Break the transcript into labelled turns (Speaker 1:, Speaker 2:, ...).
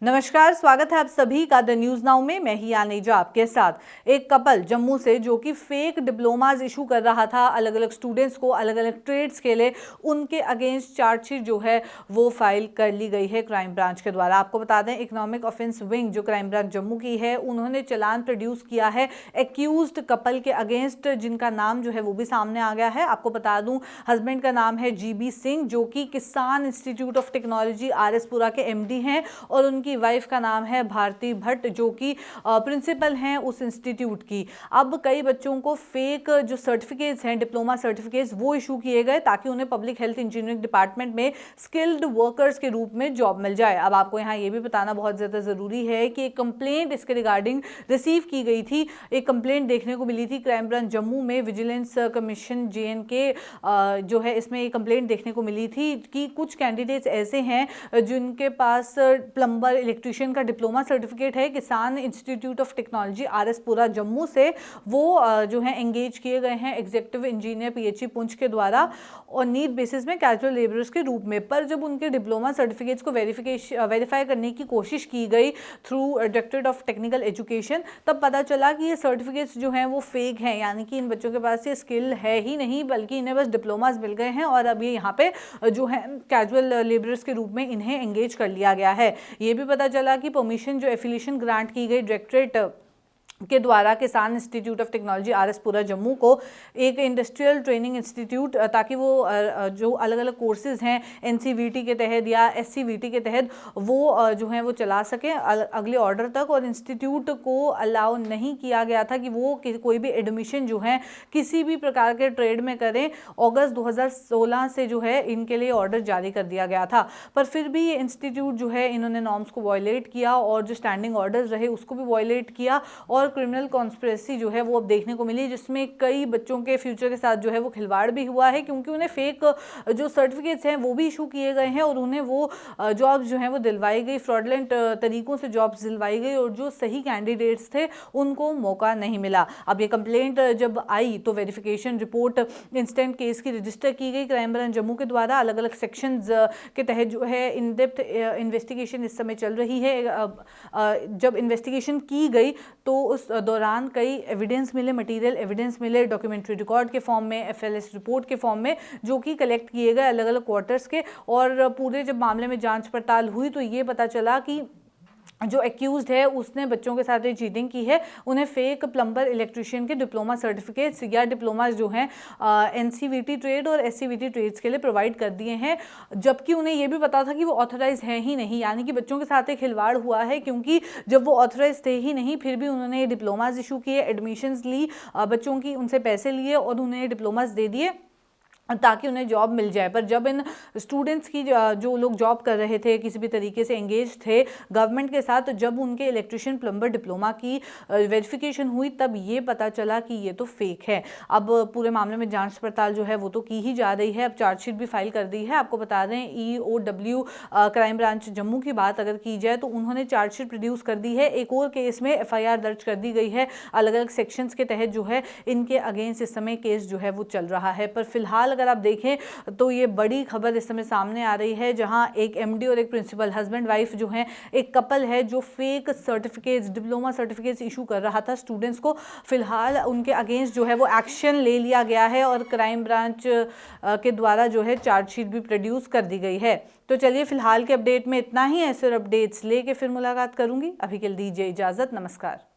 Speaker 1: नमस्कार, स्वागत है आप सभी का द न्यूज नाउ में। मैं ही आनेजा आपके साथ। एक कपल जम्मू से जो कि फेक डिप्लोमाज इशू कर रहा था अलग अलग स्टूडेंट्स को अलग अलग ट्रेड्स के लिए, उनके अगेंस्ट चार्जशीट जो है वो फाइल कर ली गई है क्राइम ब्रांच के द्वारा। आपको बता दें, इकोनॉमिक ऑफेंस विंग जो क्राइम ब्रांच जम्मू की है, उन्होंने चालान प्रोड्यूस किया है एक्यूज्ड कपल के अगेंस्ट, जिनका नाम जो है वो भी सामने आ गया है। आपको बता दूं, हस्बैंड का नाम है GB सिंह, जो कि किसान इंस्टीट्यूट ऑफ टेक्नोलॉजी RS पुरा के MD हैं, और उनकी वाइफ का नाम है भारती भट्ट, जो कि प्रिंसिपल हैं उस इंस्टीट्यूट की। अब कई बच्चों को फेक जो सर्टिफिकेट्स हैं, डिप्लोमा सर्टिफिकेट्स, वो इशू किए गए ताकि उन्हें पब्लिक हेल्थ इंजीनियरिंग डिपार्टमेंट में स्किल्ड वर्कर्स के रूप में जॉब मिल जाए। अब आपको यहाँ ये भी बताना बहुत ज़्यादा ज़रूरी है कि एक कंप्लेंट इसके रिगार्डिंग रिसीव की गई थी। एक कंप्लेंट देखने को मिली थी क्राइम ब्रांच जम्मू में, विजिलेंस कमीशन JNK जो है, इसमें एक कंप्लेंट देखने को मिली थी कि कुछ कैंडिडेट्स ऐसे हैं जिनके पास प्लम्बर इलेक्ट्रीशियन का डिप्लोमा सर्टिफिकेट है किसान इंस्टीट्यूट ऑफ टेक्नोलॉजी RS पुरा जम्मू से, वो जो है एंगेज किए गए हैं एग्जीक्यूटिव इंजीनियर PHE पुंछ के द्वारा और नीड बेसिस में कैजुअल लेबरर्स के रूप में। पर जब उनके डिप्लोमा सर्टिफिकेट्स को वेरीफाई करने की कोशिश की गई through directorate of technical education, तब पता चला कि ये सर्टिफिकेट्स जो हैं वो फेक हैं, यानी कि इन बच्चों के पास ये स्किल है ही नहीं, बल्कि इन्हें बस डिप्लोमास मिल गए हैं और अब ये यहाँ पे जो है कैजुअल लेबरर्स के रूप में इन्हें एंगेज कर लिया गया है। ये भी पता चला कि परमिशन जो एफिलिएशन ग्रांट की गई डायरेक्टरेट के द्वारा किसान इंस्टीट्यूट ऑफ टेक्नोलॉजी RS पुरा जम्मू को एक इंडस्ट्रियल ट्रेनिंग इंस्टीट्यूट, ताकि वो जो अलग अलग कोर्सेज हैं NCVT के तहत या SCVT के तहत वो जो है वो चला सकें अगले ऑर्डर तक। और इंस्टीट्यूट को अलाउ नहीं किया गया था कि वो कोई भी एडमिशन जो है किसी भी प्रकार के ट्रेड में करें। अगस्त 2016 से जो है इनके लिए ऑर्डर जारी कर दिया गया था, पर फिर भी ये इंस्टीट्यूट जो है इन्होंने नॉर्म्स को वायलेट किया और जो स्टैंडिंग ऑर्डर्स रहे उसको भी वायलेट किया, और क्रिमिनल कॉन्स्पिरेसी जो है वो अब देखने को मिली, जिसमें कई बच्चों के फ्यूचर के साथ जो है वो खिलवाड़ भी हुआ है, क्योंकि उन्हें फेक जो सर्टिफिकेट्स हैं वो भी इशू किए गए हैं और उन्हें वो जॉब्स जो हैं वो दिलवाई गई, फ्रॉडलेंट तरीकों से जॉब्स दिलवाई गई और जो सही कैंडिडेट्स थे उनको मौका नहीं मिला। अब ये कंप्लेंट जब आई तो वेरिफिकेशन रिपोर्ट इंस्टेंट केस की रजिस्टर की गई क्राइम ब्रांच जम्मू के द्वारा। अलग अलग सेक्शंस के तहत जो है इन डेप्थ इन्वेस्टिगेशन इस समय चल रही है। जब इन्वेस्टिगेशन की गई तो उस दौरान कई एविडेंस मिले, मटेरियल एविडेंस मिले, डॉक्यूमेंट्री रिकॉर्ड के फॉर्म में, FLS रिपोर्ट के फॉर्म में, जो कि कलेक्ट किए गए अलग अलग क्वार्टर्स के। और पूरे जब मामले में जांच पड़ताल हुई तो ये पता चला कि जो एक्यूज्ड है उसने बच्चों के साथ ये चीटिंग की है, उन्हें फेक प्लम्बर इलेक्ट्रीशियन के डिप्लोमा सर्टिफिकेट्स या डिप्लोमा जो हैं NCVT ट्रेड और SCVT ट्रेड्स के लिए प्रोवाइड कर दिए हैं, जबकि उन्हें ये भी पता था कि वो ऑथराइज हैं ही नहीं। यानी कि बच्चों के साथ एक खिलवाड़ हुआ है, क्योंकि जब वो ऑथराइज थे ही नहीं फिर भी उन्होंने डिप्लोमाज इशू किए, एडमिशन्स ली, बच्चों की उनसे पैसे लिए और उन्हें डिप्लोमाज दे दिए ताकि उन्हें जॉब मिल जाए। पर जब इन स्टूडेंट्स की जो लोग जॉब कर रहे थे, किसी भी तरीके से एंगेज थे गवर्नमेंट के साथ, जब उनके इलेक्ट्रिशियन प्लम्बर डिप्लोमा की वेरिफिकेशन हुई तब ये पता चला कि ये तो फेक है। अब पूरे मामले में जांच पड़ताल जो है वो तो की ही जा रही है। अब चार्जशीट भी फाइल कर दी है। आपको बता दें, EOW क्राइम ब्रांच जम्मू की बात अगर की जाए तो उन्होंने चार्जशीट प्रोड्यूस कर दी है। एक और केस में FIR दर्ज कर दी गई है। अलग अलग सेक्शंस के तहत जो है इनके अगेंस्ट इस समय केस जो है वो चल रहा है। पर फिलहाल अगर आप देखें तो ये बड़ी खबर इस समय सामने आ रही है, जहां एक MD और एक प्रिंसिपल, हस्बैंड वाइफ जो है, एक कपल है जो fake certificates, diploma certificates issue कर रहा था स्टूडेंट्स को। फिलहाल उनके अगेंस्ट जो है वो एक्शन ले लिया गया है और क्राइम ब्रांच के द्वारा जो है चार्जशीट भी प्रोड्यूस कर दी गई है। तो चलिए फिलहाल के अपडेट में इतना ही। ऐसे अपडेट्स लेके फिर मुलाकात करूंगी। अभी के लिए दीजिए इजाजत। नमस्कार।